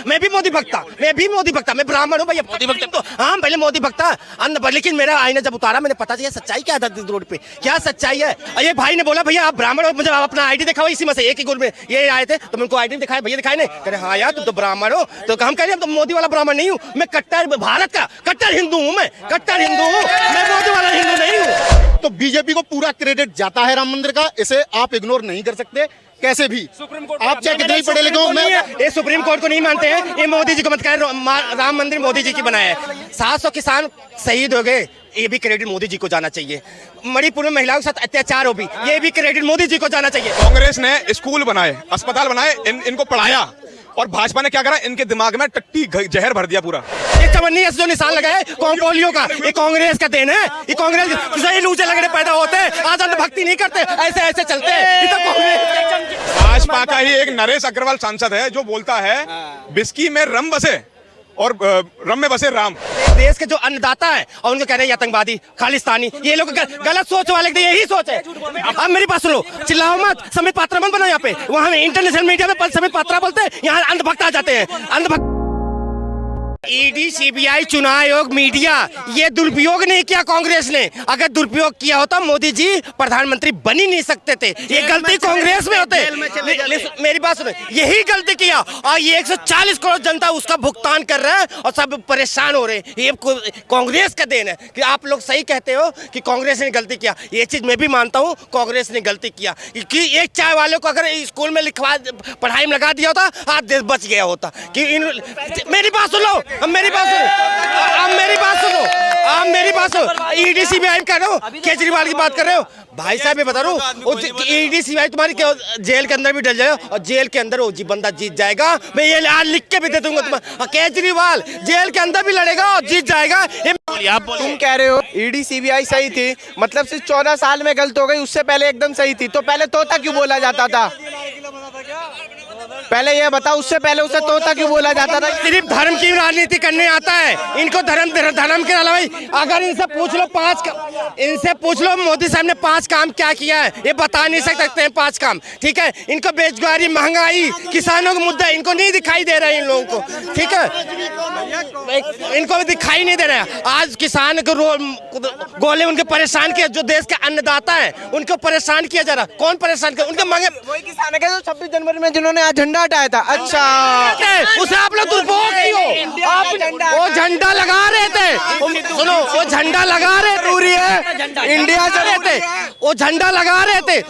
मैं भी मोदी भक्त था, मैं ब्राह्मण हूँ भैया, मोदी भक्त तो हाँ, पहले मोदी भक्त था लेकिन मेरा आईना जब उतारा मैंने पता चला सच्चाई क्या था रोड पे, क्या सच्चाई है। ये भाई ने बोला भैया आप ब्राह्मण हो, मुझे अपना आईडी दिखाओ, इसी में से एक ही गुरु में ये आए थे तो मैं उनको आईडी दिखाया, भैया दिखाए नहीं, कह रहे हाँ यार तुम तो ब्राह्मण हो, तो हम कह रहे हैं तो मोदी वाला ब्राह्मण नहीं हूँ, मैं कट्टर भारत का कट्टर हिंदू हूँ, मैं कट्टर हिंदू हूँ, मैं मोदी वाला हिंदू नहीं हूँ। तो बीजेपी को पूरा क्रेडिट जाता है राम मंदिर का, इसे आप इग्नोर नहीं कर सकते कैसे भी। आप चाहे कितने पढ़े लिखे हो, ये सुप्रीम कोर्ट को नहीं मानते हैं, ये मोदी जी को मत कहे, राम मंदिर मोदी जी की बनाया है, 700 किसान शहीद हो गए, ये भी क्रेडिट मोदी जी को जाना चाहिए। मणिपुर में महिलाओं के साथ अत्याचार हो भी, ये भी क्रेडिट मोदी जी को जाना चाहिए। कांग्रेस ने स्कूल बनाए, अस्पताल बनाए, इनको पढ़ाया, और भाजपा ने क्या करा, इनके दिमाग में टट्टी जहर भर दिया पूरा। ये चवन्नी जो निशान लगाए पोलियो का, ये कांग्रेस का देन है, ये कांग्रेस सही लूचे लगड़े पैदा होते हैं, आजाद भक्ति नहीं करते, ऐसे ऐसे चलते हैं, ये तो कांग्रेस। भाजपा का ही एक नरेश अग्रवाल सांसद है जो बोलता है बिस्की में रम बसे और रम में बसे राम। देश के जो अन्नदाता है और उनको कह रहे हैं आतंकवादी, खालिस्तानी, ये लोग गलत सोच वाले, यही सोच है। अब मेरी बात सुनो, चिल्लाओ मत, समित पात्रा मत बनो यहाँ पे, वहाँ इंटरनेशनल मीडिया में समित पात्रा बोलते हैं, यहाँ अंधभक्त आ जाते हैं, अंधभक्त। ईडी, सीबीआई, चुनाव आयोग, मीडिया, ये दुरुपयोग नहीं किया कांग्रेस ने, अगर दुरुपयोग किया होता मोदी जी प्रधानमंत्री बन ही नहीं सकते थे, ये गलती कांग्रेस में होते। मेरी बात सुनो, यही गलती किया और ये 140 करोड़ जनता उसका भुगतान कर रहा है और सब परेशान हो रहे हैं, ये कांग्रेस का देन है। कि आप लोग सही कहते हो कि कांग्रेस ने गलती किया, ये चीज मैं भी मानता हूँ, कांग्रेस ने गलती किया कि एक चाय वाले को अगर स्कूल में लिखवा पढ़ाई में लगा दिया होता, आज देश बच गया होता। कि मेरी बात सुनो, अब मेरी बात सुनो, आप मेरी बात सुनो, ईडी सीबीआई कर रहे हो, केजरीवाल की बात कर रहे हो, भाई साहब मैं बता रहा हूँ, ईडी सीबीआई तुम्हारी जेल के अंदर भी डल जाए और जेल के अंदर वो बंदा जीत जाएगा, मैं ये आज लिख के भी दे दूंगा तुम्हें, केजरीवाल जेल के अंदर भी लड़ेगा और जीत जाएगा। तुम कह रहे हो ईडी सीबीआई सही थी, मतलब सिर्फ 14 साल में गलत हो गई, उससे पहले एकदम सही थी, तो पहले तोता क्यों बोला जाता था? पहले ये बताओ, उससे पहले उसे तोता क्यों बोला जाता था? सिर्फ धर्म की राजनीति करने आता है, इनको धर्म के अलावा अगर इनसे पूछ लो मोदी साहब ने 5 काम क्या किया है, ये बता नहीं सकते हैं 5 काम, ठीक है। इनको बेरोजगारी, महंगाई, किसानों के मुद्दे इनको नहीं दिखाई दे रहे हैं, इन लोगों को, ठीक है, इनको दिखाई नहीं दे रहा है। आज किसान को गोले उनके परेशान किया, जो देश के अन्नदाता है उनको परेशान किया जा रहा। कौन परेशान किया? उनके मांगे वही किसान है जो 26 जनवरी में जिन्होंने आज झंडा हटाया था। अच्छा, उसे आप लोग दुरुपयोग किए, आप वो झंडा लगा रहे थे, सुनो, वो झंडा लगा रहे थे, इंडिया से रहते, वो झंडा लगा रहे थे,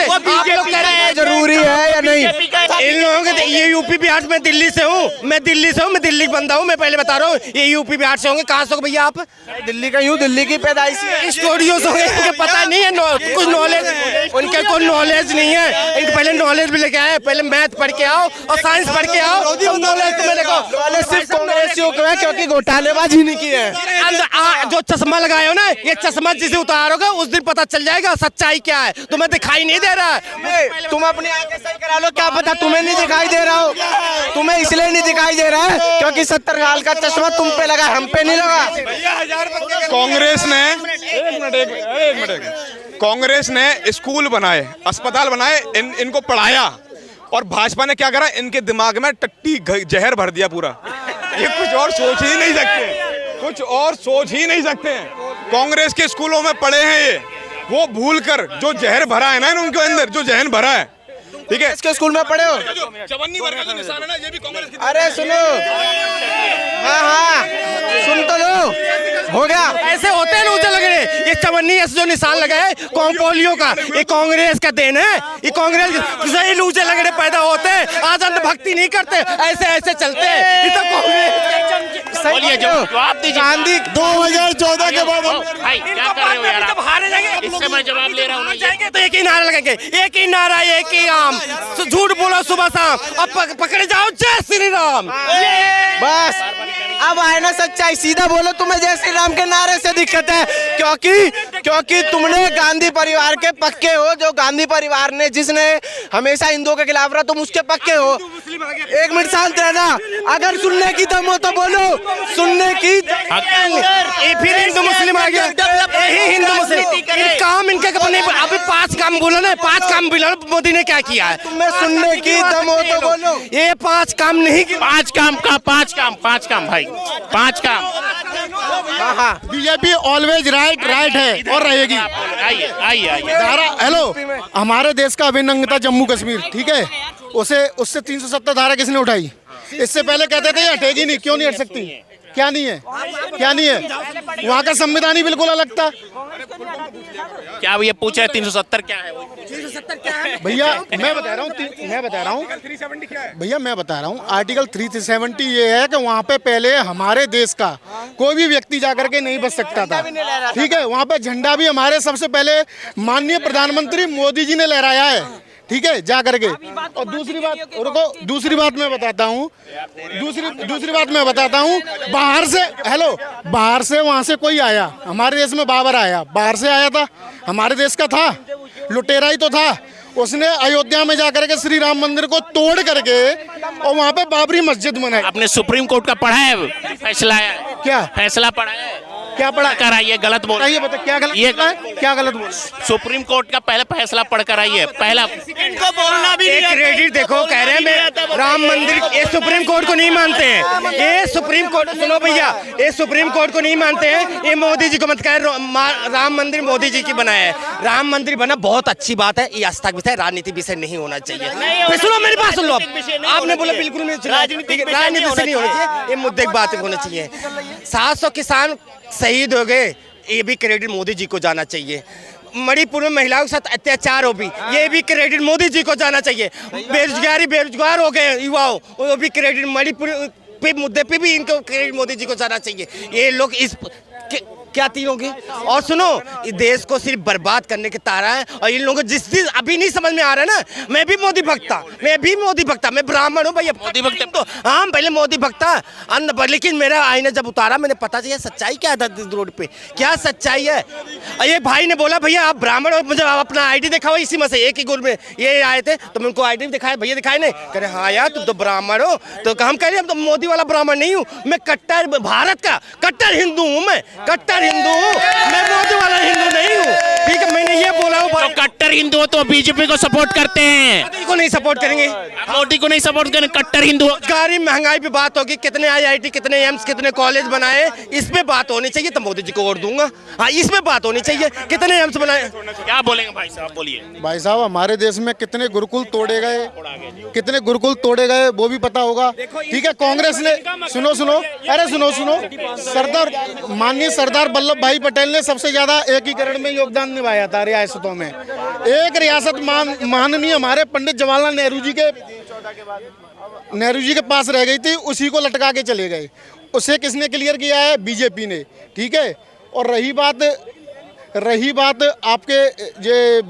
आप लोग कह रहे हैं जरूरी है या नहीं? इन लोगों के ये यूपी बिहार, मैं दिल्ली से हूँ, मैं दिल्ली का बंदा हूँ, मैं पहले बता रहा हूँ, ये यूपी बिहार से होंगे। कहाँ से हो भैया आप? दिल्ली का यूँ, दिल्ली की पैदाइशी है। स्टूडियो से होंगे, इनको पता नहीं है, कुछ नॉलेज, उनके कोई नॉलेज नहीं है, इनको पहले नॉलेज भी लेके आए, पहले मैथ पढ़ के आओ और साइंस पढ़ के आओ, तब नॉलेज तुम्हें देखो। नॉलेज सिर्फ कांग्रेसियों को है क्योंकि घोटालेबाजी नहीं की है। जो चश्मा लगाए हो ना, ये चश्मा जिसे उतारोगे उस दिन पता चल जाएगा सच्चाई क्या है, तुम्हें दिखाई नहीं दे रहा है। तुम अपनी आंखें सही करा लो, क्या पता तुम्हें नहीं दिखाई दे रहा हो, तुम्हें इसलिए नहीं दिखाई दे रहा है क्योंकि 70 साल का चश्मा तुम पे लगा, हम पे नहीं लगा। कांग्रेस ने कांग्रेस ने स्कूल बनाए, अस्पताल बनाए, इनको पढ़ाया, और भाजपा ने क्या करा, इनके दिमाग में टट्टी जहर भर दिया पूरा। ये कुछ और सोच ही नहीं सकते, कांग्रेस के स्कूलों में पढ़े हैं ये, वो भूलकर जो जहर भरा है ना उनके अंदर, जो जहर भरा है, ठीक है। इसके स्कूल में पढ़े हो? चवन्नी वर्ग का निशान है ना, ये भी कांग्रेस की। अरे सुनो, हाँ, सुन तो लो, हो गया। ऐसे होते हैं ऊंचे लगड़े, ये चवन्नी जो निशान लगा है पोलियो का, ये कांग्रेस का देन है, ये कांग्रेस सही ऊंचे लगड़े पैदा होते हैं, आजाद भक्ति नहीं करते, ऐसे ऐसे चलते हैं, ये तो कांग्रेस। बोलिए, जवाब दीजिए। गांधी 2014 के बाद भाई क्या कर रहे हो यार आप? हारे जाएंगे, इससे मैं जवाब ले रहा हूँ। जाएंगे तो एक ही नारा लगेंगे, एक ही नारा, एक ही आम, झूठ बोलो सुबह शाम, अब पकड़े जाओ, जय श्री राम। बस अब अब आए ना सच्चाई, सीधा बोलो, तुम्हें जय श्री राम के नारे से दिक्कत है, क्योंकि तुमने गांधी परिवार के पक्के हो, जो गांधी परिवार ने जिसने हमेशा हिंदुओं के खिलाफ रहा, तुम उसके पक्के हो। एक मिनट शांत रहना, अगर सुनने की दम हो तो बोलो, सुनने की फिर हिंदू मुस्लिम आ गया, यही हिंदू मुस्लिम काम इनके अपने। अभी 5 काम बोला ना, 5 काम बोला मोदी ने क्या किया है। तुम्हें सुनने की दम हो तो बोलो। ये 5 काम नहीं किया। 5 काम का 5 काम भाई, 5 काम। हाँ, बीजेपी ऑलवेज राइट है और रहेगी। आइए धारा, हेलो, हमारे देश का अभिन्न अंग था जम्मू कश्मीर, ठीक है, उससे 370 धारा किसने उठाई? इससे पहले कहते थे हटेगी नहीं, क्यों नहीं हट सकती? क्या नहीं है? वहाँ का संविधान ही बिल्कुल अलग था। क्या ये पूछे 370 क्या है? भैया मैं बता रहा हूँ आर्टिकल 370 ये है कि वहाँ पे पहले हमारे देश का कोई भी व्यक्ति जाकर के नहीं बच सकता था, ठीक है। वहाँ पे झंडा भी हमारे सबसे पहले माननीय प्रधानमंत्री मोदी जी ने लहराया है, ठीक है, जा करके। और दूसरी बात मैं बताता हूँ, बाहर से वहाँ से कोई आया, हमारे देश में बाबर आया, बाहर से आया था, हमारे देश का था, लुटेरा ही तो था। उसने अयोध्या में जाकर के श्री राम मंदिर को तोड़ करके और वहाँ पे बाबरी मस्जिद बनाई। आपने सुप्रीम कोर्ट का पढ़ा है फैसला? क्या फैसला पढ़ा है? क्या पढ़ा कर आइए, गलत बोल। ये बता, क्या गलत बोला? सुप्रीम कोर्ट का पहले फैसला पढ़ कर आइए। पहला इनको बोलना भी नहीं। क्रेडिट देखो, कह रहे हैं राम मंदिर, ये सुप्रीम कोर्ट को नहीं मानते हैं। ये सुप्रीम कोर्ट, सुनो भैया, ये सुप्रीम कोर्ट को नहीं मानते हैं। ये मोदी जी को मत कहे, राम मंदिर मोदी जी की बनाया है। राम मंदिर बना बहुत अच्छी बात है, ये आस्था विषय, राजनीति विषय नहीं होना चाहिए। सुनो मेरी बात सुन लो। आपने बोला बिल्कुल नहीं, राजनीति विषय नहीं होना चाहिए, ये मुद्दे की बात होनी चाहिए। 700 किसान शहीद हो गए, ये भी क्रेडिट मोदी जी को जाना चाहिए। मणिपुर में महिलाओं के साथ अत्याचार हो भी, ये भी क्रेडिट मोदी जी को जाना चाहिए। बेरोजगार हो गए युवाओं, वो भी क्रेडिट मणिपुर पे मुद्दे पे भी इनको क्रेडिट मोदी जी को जाना चाहिए। ये लोग इस क्या तीनों की। और सुनो, इस देश को सिर्फ बर्बाद करने के तारा है। और इन लोगों को जिस चीज अभी नहीं समझ में आ रहा है ना, मैं भी मोदी भक्ता, मैं ब्राह्मण हूँ भैया, मोदी भक्त तो हाँ, पहले मोदी भक्ता अन्न पर, लेकिन मेरा आईना जब उतारा मैंने पता चला सच्चाई क्या था रोड पे, क्या सच्चाई है। ये भाई ने बोला भैया आप ब्राह्मण हो, मुझे अपना आईडी दिखाओ, इसी में से एक ही गुरु में ये आए थे तो मैं उनको आईडी दिखाया, भैया दिखाए नहीं, कह रहे हाँ यार तुम तो ब्राह्मण हो। तो हम कह रहे हम तो मोदी वाला ब्राह्मण नहीं हूँ, मैं कट्टर भारत का कट्टर हिंदू हूँ, मैं कट्टर हिंदू हूँ, मैं मोदी वाला हिंदू नहीं हूँ, ठीक है। मैंने ये बोला हूँ। तो कट्टर हिंदू हो तो बीजेपी को सपोर्ट करते हैं, मोदी को नहीं सपोर्ट करेंगे, मोदी को नहीं सपोर्ट करेंगे, कट्टर हिंदू। रोजगारी महंगाई पे बात होगी, कितने IIT, कितने एम्स, कितने कॉलेज बनाए, इस पे बात होनी चाहिए, तो मोदी जी को वोट दूंगा। हाँ, इस पे बात होनी चाहिए, कितने एम्स बनाए। क्या बोलेंगे भाई साहब, बोलिए। भाई साहब, हमारे देश में कितने गुरुकुल तोड़े गए वो भी पता होगा, ठीक है। कांग्रेस ने सुनो, माननीय सरदार वल्लभ भाई पटेल ने सबसे ज्यादा एकीकरण में योगदान निभाया था रियासतों में। एक रियासत माननीय हमारे पंडित जवाहरलाल नेहरू जी के पास रह गई थी, उसी को लटका के चले गए। उसे किसने क्लियर किया है? बीजेपी ने, ठीक है। और रही बात आपके ये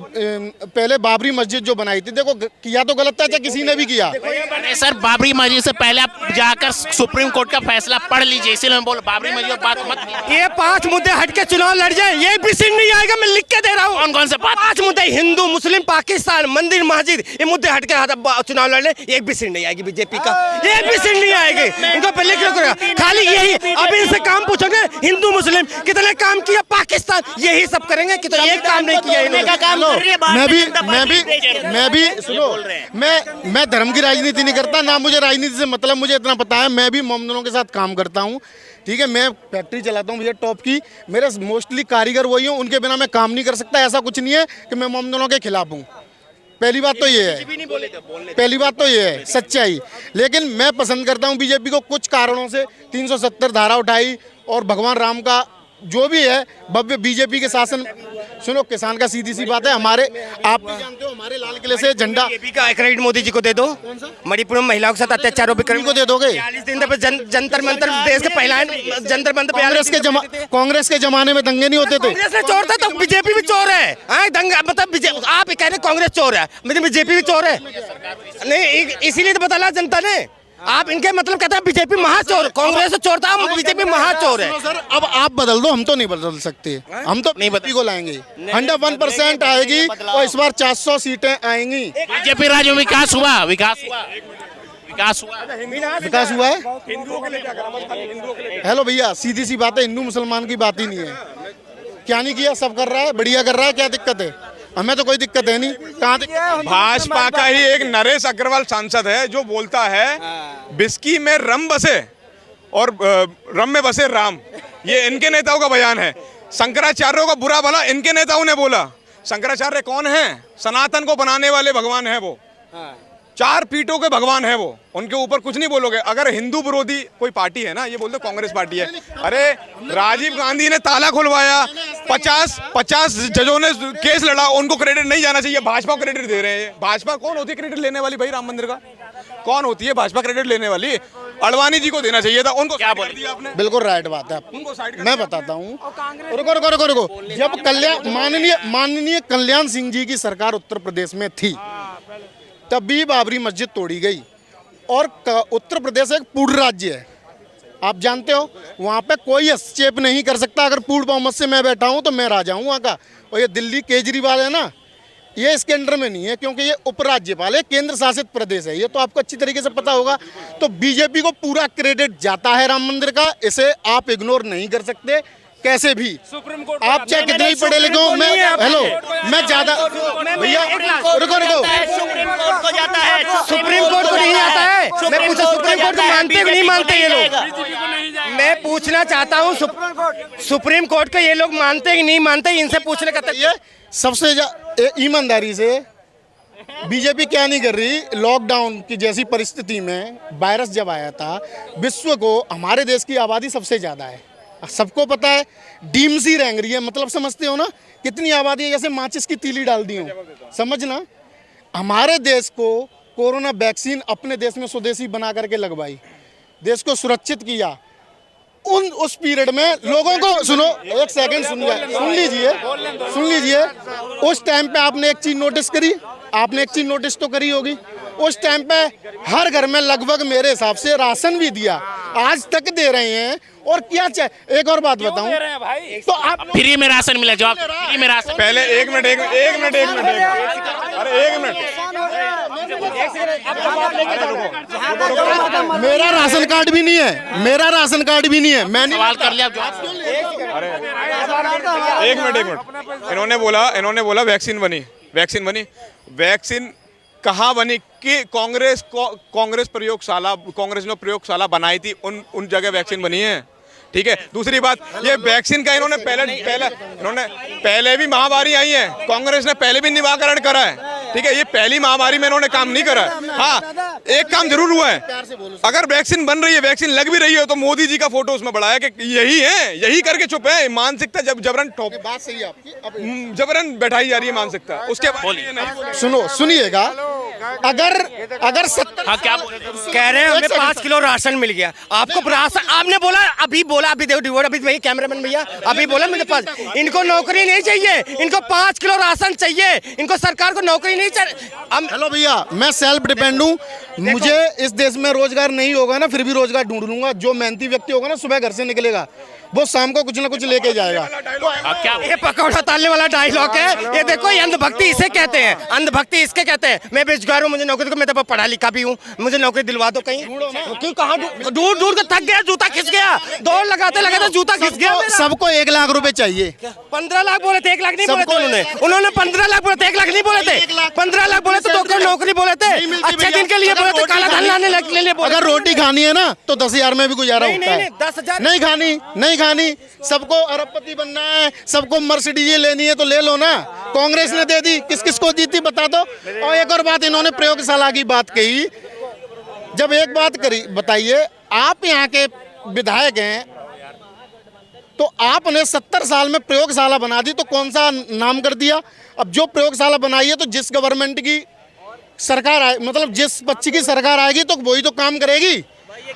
पहले बाबरी मस्जिद जो बनाई थी, देखो किया तो गलत था, चाहे किसी ने भी किया। अरे सर, बाबरी मस्जिद से पहले आप जाकर सुप्रीम कोर्ट का फैसला पढ़ लीजिए, इसीलिए मैं बोल बाबरी मस्जिद बात मत। ये 5 मुद्दे हटके चुनाव लड़ जाए, ये भी सीट नहीं आएगा, मैं लिख के दे रहा हूँ। कौन से 5 मुद्दे, हिंदू मुस्लिम पाकिस्तान मंदिर मस्जिद, ये मुद्दे हटके चुनाव लड़ ले, एक भी सीट नहीं आएगी बीजेपी का, एक भी सीट नहीं आएगी। इनको पहले क्यों करेगा? खाली यही, अब इनसे काम पूछोगे हिंदू मुस्लिम कितने काम किया, पाकिस्तान, यही सब करेंगे कि तो एक काम नहीं किया इन्होंने। मैं भी सुनो, मैं धर्म की राजनीति नहीं करता, ना मुझे राजनीति से मतलब, मुझे इतना पता है मैं भी मोमदनों के साथ काम करता हूँ, ठीक है। मैं फैक्ट्री चलाता हूँ भैया टॉप की, मेरे मोस्टली कारीगर वही हूँ, उनके बिना मैं काम नहीं कर सकता। ऐसा कुछ नहीं है कि मैं मोमदनों के खिलाफ हूँ, पहली बात तो ये है सच्चाई। लेकिन मैं पसंद करता हूँ बीजेपी को, कुछ कारणों से 370 धारा उठाई और भगवान राम का जो भी है भव्य बीजेपी के शासन। सुनो, किसान का सीधी सी बात है, हमारे आप भी जानते हो, हमारे लाल किले से झंडा बीजेपी का क्रेडिट मोदी जी को दे दो। मणिपुर में महिलाओं के साथ अत्याचारों को दे दोगे? 40 दिन तक जंतर मंतर, देश के पहला जंतर मंतर। कांग्रेस के जमाने में दंगे नहीं होते थे? कांग्रेस ने चोर था तो बीजेपी भी चोर है। दंगा मतलब आप कह रहे कांग्रेस चोर है, मतलब बीजेपी भी चोर है नहीं, इसीलिए तो बता जनता ने। आप इनके मतलब कहते हैं बीजेपी महाचोर, कांग्रेस चोर था, बीजेपी महाचोर है। सुनो सर, अब आप बदल दो, हम तो नहीं बदल सकते, हम तो नहीं बदल को लाएंगे। 101% आएगी और इस बार 400 सीटें आएंगी। बीजेपी राज्य में विकास हुआ, विकास हुआ, विकास हुआ। विकास हुआ है। हेलो भैया, सीधी सी बात है, हिंदू मुसलमान की बात ही नहीं है। क्या नहीं किया, सब कर रहा है, बढ़िया कर रहा है, क्या दिक्कत है? हमें तो कोई दिक्कत है नहीं। कहाँ भाजपा का ही एक नरेश अग्रवाल सांसद है जो बोलता है बिस्की में रम बसे और रम में बसे राम। ये इनके नेताओं का बयान है। शंकराचार्यों का बुरा भला इनके नेताओं ने बोला। शंकराचार्य कौन है? सनातन को बनाने वाले भगवान है वो, 4 पीठों के भगवान है वो, उनके ऊपर कुछ नहीं बोलोगे। अगर हिंदू विरोधी कोई पार्टी है ना, ये बोलते कांग्रेस पार्टी है। अरे राजीव गांधी ने ताला खुलवाया, 50 जजों ने केस लड़ा, उनको क्रेडिट नहीं जाना चाहिए, भाजपा को क्रेडिट दे रहे हैं। भाजपा कौन होती है क्रेडिट लेने वाली भाई? राम मंदिर का कौन होती है भाजपा क्रेडिट लेने वाली? अडवाणी जी को देना चाहिए था, उनको क्या बोल दिया आपने? बिल्कुल राइट बात है। मैं बताता हूँ, रुको। जब माननीय कल्याण सिंह जी की सरकार उत्तर प्रदेश में थी, तभी बाबरी मस्जिद तोड़ी गई। और उत्तर प्रदेश एक पूर्ण राज्य है, आप जानते हो, वहाँ पे कोई हस्तक्षेप नहीं कर सकता। अगर पूर्ण बहुमत से मैं बैठा हूँ तो मैं राजा हूँ वहाँ का। और ये दिल्ली केजरीवाल है ना, ये इसके अंडर में नहीं है, क्योंकि ये उपराज्यपाल है, केंद्र शासित प्रदेश है, ये तो आपको अच्छी तरीके से पता होगा। तो बीजेपी को पूरा क्रेडिट जाता है राम मंदिर का, इसे आप इग्नोर नहीं कर सकते कैसे भी। आप चाहे कितने ही पढ़े लिखे हो, मैं ज्यादा भैया रुको सुप्रीम कोर्ट को नहीं आता है। मैं पूछा सुप्रीम कोर्ट को मानते कि नहीं मानते ये लोग? मैं पूछना चाहता हूँ सुप्रीम कोर्ट को ये लोग मानते कि नहीं मानते, इनसे पूछने का ये सबसे ईमानदारी से बीजेपी क्या नहीं कर रही। लॉकडाउन की जैसी परिस्थिति में वायरस जब आया था, विश्व को हमारे देश की आबादी सबसे ज्यादा है, सबको पता है। डीमसी रेंग रही है, मतलब समझते हो ना कितनी आबादी है, जैसे माचिस की तीली डाल दी हो, समझना। हमारे देश को कोरोना वैक्सीन अपने देश में स्वदेशी बना करके लगवाई, देश को सुरक्षित किया। उस पीरियड में लोगों को सुनो, एक सेकंड सुन लीजिए। उस टाइम पे आपने एक चीज नोटिस करी, आपने एक चीज नोटिस तो करी होगी, उस टाइम पे हर घर में लगभग मेरे हिसाब से राशन भी दिया, आज तक दे रहे हैं। और क्या चाहिए? एक और बात बताऊं तो आप फ्री में राशन मिला, जवाब फ्री में राशन। पहले एक मिनट अरे एक मिनट, मेरा राशन कार्ड भी नहीं है, मैंने सवाल कर लिया। एक मिनट। इन्होंने बोला वैक्सीन कहाँ बनी? कि कांग्रेस ने प्रयोगशाला बनाई थी, उन जगह वैक्सीन बनी है। ठीक है, दूसरी बात, ये वैक्सीन का इन्होंने पहले भी महामारी आई है, कांग्रेस ने पहले भी निवारण करा है। ठीक है, ये पहली महामारी में इन्होंने काम नहीं करा है। हाँ, एक काम जरूर हुआ है, अगर वैक्सीन बन रही है, वैक्सीन लग भी रही है, तो मोदी जी का फोटो उसमें बढ़ाया कि यही करके चुप है। मानसिकता जबरन बात सही है आपकी, जबरन बैठाई जा रही है मानसिकता। उसके बाद सुनिएगा, अगर 70 हाँ, क्या बोले? कह रहे हैं हमें 5 किलो राशन मिल गया। आपको राशन आपने बोला, अभी देखो, अभी भैया कैमरामैन भैया अभी बोला मेरे पास, इनको नौकरी नहीं चाहिए, इनको 5 किलो राशन चाहिए, इनको सरकार को नौकरी नहीं चाहिए। हेलो भैया, मैं सेल्फ डिपेंड हूँ, मुझे इस देश में रोजगार नहीं होगा ना, फिर भी रोजगार ढूंढ लूंगा। जो मेहनती व्यक्ति होगा ना, सुबह घर से निकलेगा, वो शाम को कुछ ना कुछ लेके जाएगा। क्या ये पकौड़ा तालने वाला डायलॉग है, ये देखो, ये अंधभक्ति इसे कहते हैं, अंधभक्ति इसके कहते हैं। मैं बेरोजगार हूँ, मुझे नौकरी, मैं तो पढ़ा लिखा भी हूँ, मुझे नौकरी दिलवा दो कहीं। क्यों, कहाँ ढूंढ कर थक गया, जूता खिस गया, दौड़ लगाते जूता खिस गया। सबको 1 लाख रुपए चाहिए। 15 लाख बोले थे, 1 लाख नहीं बोले थे उन्होंने 15 लाख बोले थे, 1 लाख नहीं बोले थे। 15 लाख बोले तो 2 करोड़ नौकरी बोले थे, अच्छे दिन के लिए बोले थे, काला धन लाने के लिए बोले। अगर रोटी खानी है ना तो 10,000 में भी गुजारा होता है। 10,000 नहीं खानी, सबको अरबपति बनना है, सबको मर्सिडीज लेनी है तो ले लो ना। कांग्रेस ने दे दी, किस को दी थी बता दो। और एक और बात, इन्होंने प्रयोगशाला की बात कही। जब एक बात बताइए, आप यहाँ के विधायक हैं, तो आपने 70 साल में प्रयोगशाला बना दी, तो कौन सा नाम कर दिया? अब जो प्रयोगशाला बनाई है, तो जिस गवर्नमेंट की सरकार आए, मतलब जिस पक्ष की सरकार आएगी तो वही तो काम करेगी।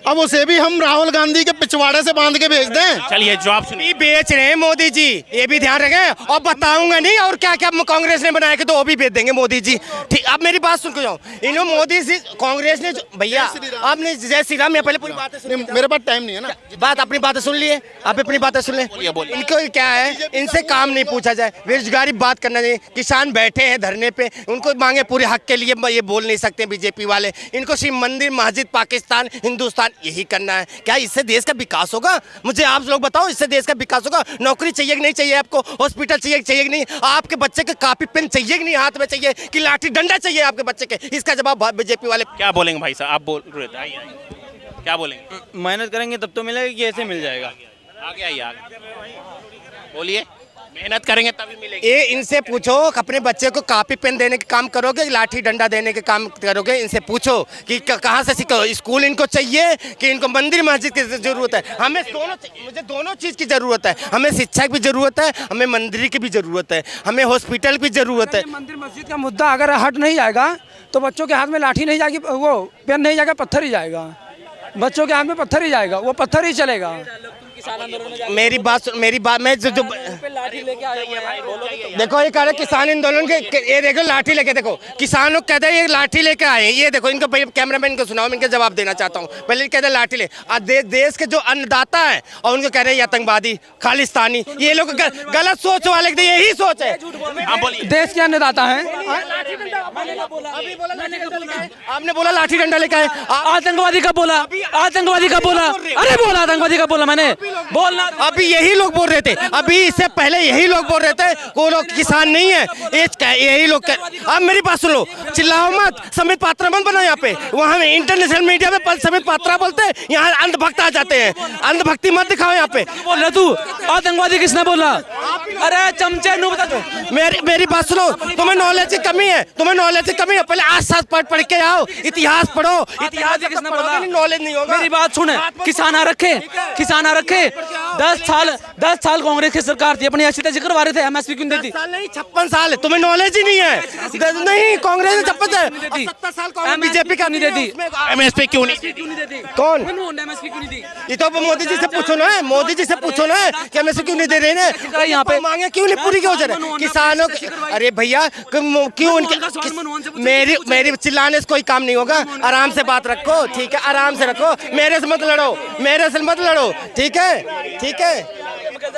अब उसे भी हम राहुल गांधी के पिछवाड़े से बांध के भेज दें। चलिए जवाब सुनिए। भी बेच रहे हैं मोदी जी, ये भी ध्यान रखें। और बताऊंगा नहीं और क्या क्या कांग्रेस ने बनाया कि तो वो भी बेच देंगे मोदी जी। ठीक, अब मेरी बात सुन के जाओ। इन्होंने मोदी जी कांग्रेस ने भैया आपने जय श्री राम, मैं पहले पूरी बातें सुन, मेरे पास टाइम नहीं है ना। बात अपनी बातें सुन लिए, आप अपनी बातें सुन लें। इनको क्या है, इनसे काम नहीं पूछा जाए, बेरोजगारी बात करना चाहिए। किसान बैठे हैं धरने पे, उनको मांगे पूरे हक के लिए, ये बोल नहीं सकते बीजेपी वाले। इनको शिव मंदिर, मस्जिद, पाकिस्तान, हिंदुस्तान यही करना है। क्या इससे देश का विकास होगा? मुझे आप लोग बताओ, इससे देश का विकास होगा? नौकरी चाहिए कि नहीं चाहिए आपको? हॉस्पिटल चाहिए कि नहीं? आपके बच्चे के कॉपी पेन चाहिए कि नहीं? हाथ में चाहिए कि लाठी डंडा चाहिए आपके बच्चे के? इसका जवाब बीजेपी वाले क्या बोलेंगे भाई साहब? आप बोल रहे थे, आइए आइए। क्या बोलेंगे? मेहनत करेंगे तब तो मिलेगा कि ऐसे मिल जाएगा। आगे आइए, आगे बोलिए। मेहनत करेंगे तभी मिलेगी। ये इनसे पूछो कि अपने बच्चे को कॉपी पेन देने के काम करोगे, लाठी डंडा देने के काम करोगे? इनसे पूछो कि कहाँ से सीखो। स्कूल इनको चाहिए कि इनको मंदिर मस्जिद की जरूरत है? हमें दोनों, मुझे दोनों चीज़ की जरूरत है। हमें शिक्षा की भी जरूरत है, हमें मंदिर की भी जरूरत है, हमें हॉस्पिटल की जरूरत है। मंदिर मस्जिद का मुद्दा अगर हट नहीं जाएगा तो बच्चों के हाथ में लाठी नहीं जाएगी, वो पेन नहीं जाएगा, पत्थर ही जाएगा। बच्चों के हाथ में पत्थर ही जाएगा, वो पत्थर ही चलेगा। मेरी बात मैं जो लाठी लेके आए हुए हैं। देखो ये कह रहे किसान आंदोलन के, ये देखो लाठी लेके, देखो किसान लोग कहते हैं ये लाठी लेके आए हैं। ये देखो इनको कैमरामैन को सुनाओ, मैं इनका जवाब देना चाहता हूँ। पहले कहते हैं लाठी ले, देश के जो अन्नदाता है और उनको कह रहे हैं आतंकवादी, खालिस्तानी। ये लोग गलत सोच वाले, यही सोच है। हाँ बोलिए। देश के अन्नदाता है। आपने बोला लाठी डंडा लेके आए, आतंकवादी का बोला, आतंकवादी का बोला, अरे बोला आतंकवादी का बोला मैंने, बोलना। अभी यही लोग बोल रहे थे, अभी इससे पहले यही लोग बोल रहे थे कोई लोग किसान नहीं है, यही लोग। अब मेरी बात सुनो, चिल्लाओ मत, समित पात्रा मत बनाओ यहाँ पे। वहाँ इंटरनेशनल मीडिया में समित पात्रा बोलते हैं, यहाँ अंधभक्त आ जाते हैं। अंधभक्ति मत दिखाओ यहाँ पे। बोल रहे तू आतंकवादी किसने बोला? अरे चमचे नु बता दो। मेरी बात सुनो, तुम्हें नॉलेज की कमी है, तुम्हें नॉलेज की कमी है। पहले आज पढ़ के आओ, इतिहास पढ़ो। इतिहास किसने बोला? नॉलेज नहीं होगा। मेरी बात सुने, किसान आ रखे, किसान आ रखे। 10 साल कांग्रेस की सरकार थी, अपनी ऐसी जिक्र करवा रहे थे, एमएसपी क्यों नहीं देती? 10 साल नहीं, 56 साल है, तुम्हें नॉलेज ही नहीं है। नहीं, कांग्रेस ने 56 है, 70 साल कांग्रेस बीजेपी का नहीं देती। एमएसपी क्यों नहीं? कौन? एमएसपी क्यों नहीं दी? ये तो मोदी जी से पूछो ना, मोदी जी से पूछो ना कि हमें से क्यों नहीं दे रहे हैं यहाँ पे मांगे क्यों नहीं पूरी क्यों हो जा रही किसानों? अरे भैया क्यों उनके, मेरी चिल्लाने से कोई काम नहीं होगा। आराम से बात रखो, ठीक है? आराम से रखो, मेरे से मत लड़ो, मेरे से मत लड़ो, ठीक है? ठीक है।